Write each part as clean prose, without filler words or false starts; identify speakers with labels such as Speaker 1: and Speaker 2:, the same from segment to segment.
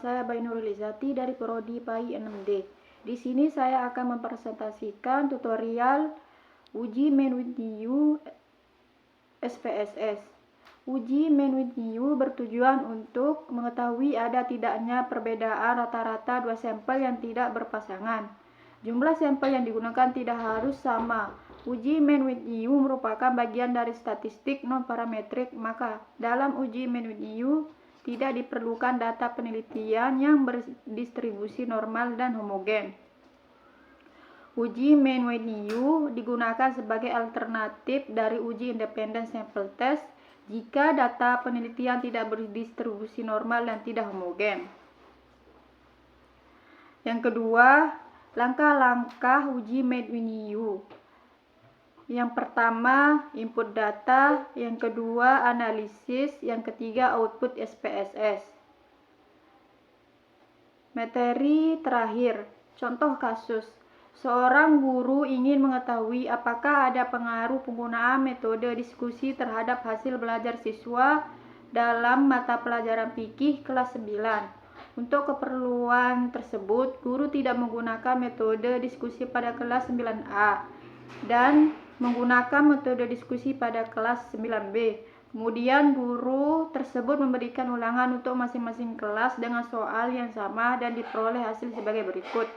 Speaker 1: saya Bayi Nurulizati dari Prodi PAI 6D. Di sini saya akan mempresentasikan tutorial uji main with new SPSS. Uji main with new bertujuan untuk mengetahui ada tidaknya perbedaan rata-rata dua sampel yang tidak berpasangan. Jumlah sampel yang digunakan tidak harus sama. Uji main with new merupakan bagian dari statistik non-parametrik, maka dalam uji main with new tidak diperlukan data penelitian yang berdistribusi normal dan homogen. Uji main with new digunakan sebagai alternatif dari uji independent sample test jika data penelitian tidak berdistribusi normal dan tidak homogen. Yang kedua, langkah-langkah uji main with new. Yang pertama, input data. Yang kedua, analisis. Yang ketiga, output SPSS. Materi terakhir, contoh kasus. Seorang guru ingin mengetahui apakah ada pengaruh penggunaan metode diskusi terhadap hasil belajar siswa dalam mata pelajaran fikih kelas 9. Untuk keperluan tersebut, guru tidak menggunakan metode diskusi pada kelas 9A dan menggunakan metode diskusi pada kelas 9B. Kemudian guru tersebut memberikan ulangan untuk masing-masing kelas dengan soal yang sama dan diperoleh hasil sebagai berikut.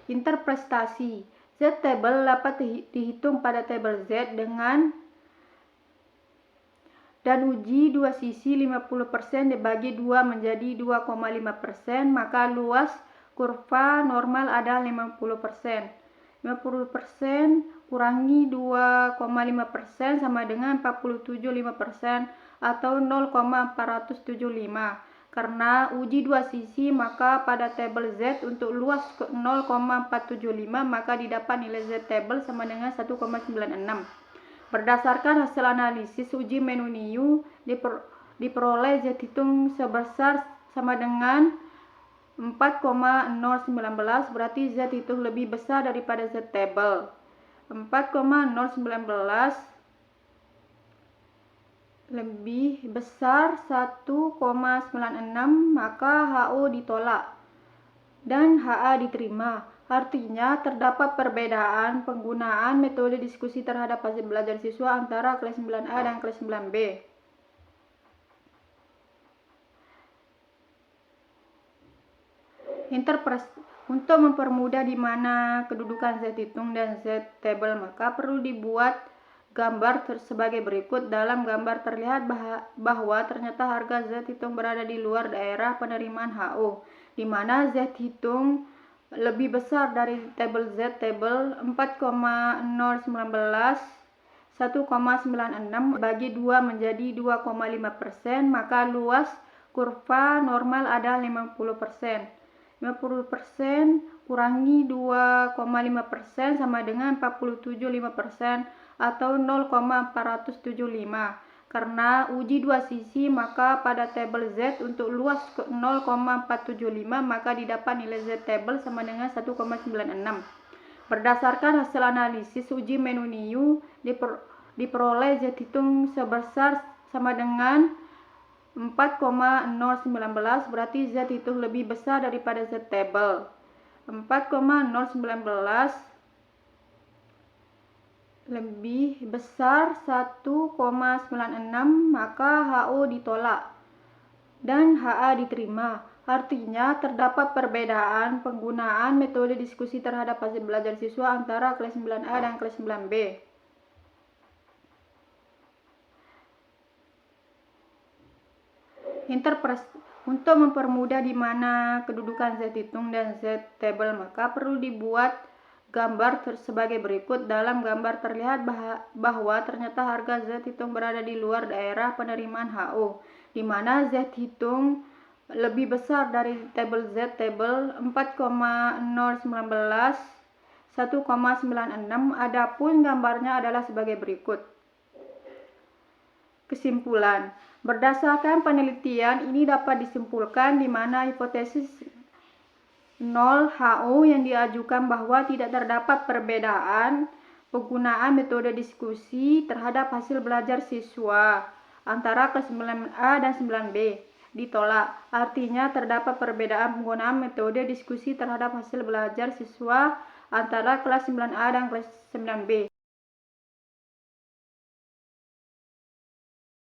Speaker 1: Interpretasi. Z-table dapat dihitung pada tabel Z dan uji dua sisi 50% dibagi 2 menjadi 2,5%, maka luas kurva normal adalah 50%. 50% kurangi 2,5% sama dengan 47,5% atau 0,475. Karena uji dua sisi, maka pada tabel Z untuk luas 0,475 maka didapat nilai Z-table sama dengan 1,96. Berdasarkan hasil analisis uji menu NIU, diperoleh Z hitung sebesar sama dengan 4,019, berarti Z hitung lebih besar daripada Z-table. 4,019 lebih besar 1,96, maka HO ditolak dan HA diterima. Artinya terdapat perbedaan penggunaan metode diskusi terhadap hasil belajar siswa antara kelas 9A dan kelas 9B. Untuk mempermudah di mana kedudukan Z hitung dan Z-table, maka perlu dibuat gambar sebagai berikut. Dalam gambar terlihat bahwa ternyata harga Z hitung berada di luar daerah penerimaan HO, di mana Z hitung lebih besar dari tabel Z-table. 4,019 1,96 bagi 2 menjadi 2,5%, maka luas kurva normal adalah 50%. 50% kurangi 2,5% sama dengan 47,5% atau 0,475. Karena uji dua sisi, maka pada tabel Z untuk luas 0,475 maka didapat nilai Z-table sama dengan 1,96. Berdasarkan hasil analisis uji menu NIU, diperoleh Z hitung sebesar sama dengan 4,019, berarti Z hitung lebih besar daripada Z-table. 4,019 lebih besar 1,96, maka HO ditolak dan HA diterima. Artinya terdapat perbedaan penggunaan metode diskusi terhadap hasil belajar siswa antara kelas 9A dan kelas 9B. Untuk mempermudah di mana kedudukan Z hitung dan Z-table, maka perlu dibuat gambar sebagai berikut. Dalam gambar terlihat bahwa ternyata harga Z hitung berada di luar daerah penerimaan HO, di mana Z hitung lebih besar dari tabel Z-table. 4,019 1,96. Adapun gambarnya adalah sebagai berikut. Kesimpulan. Berdasarkan penelitian ini dapat disimpulkan di mana hipotesis 0 HO yang diajukan bahwa tidak terdapat perbedaan penggunaan metode diskusi terhadap hasil belajar siswa antara kelas 9A dan 9B ditolak. Artinya terdapat perbedaan penggunaan metode diskusi terhadap hasil belajar siswa antara kelas 9A dan kelas 9B.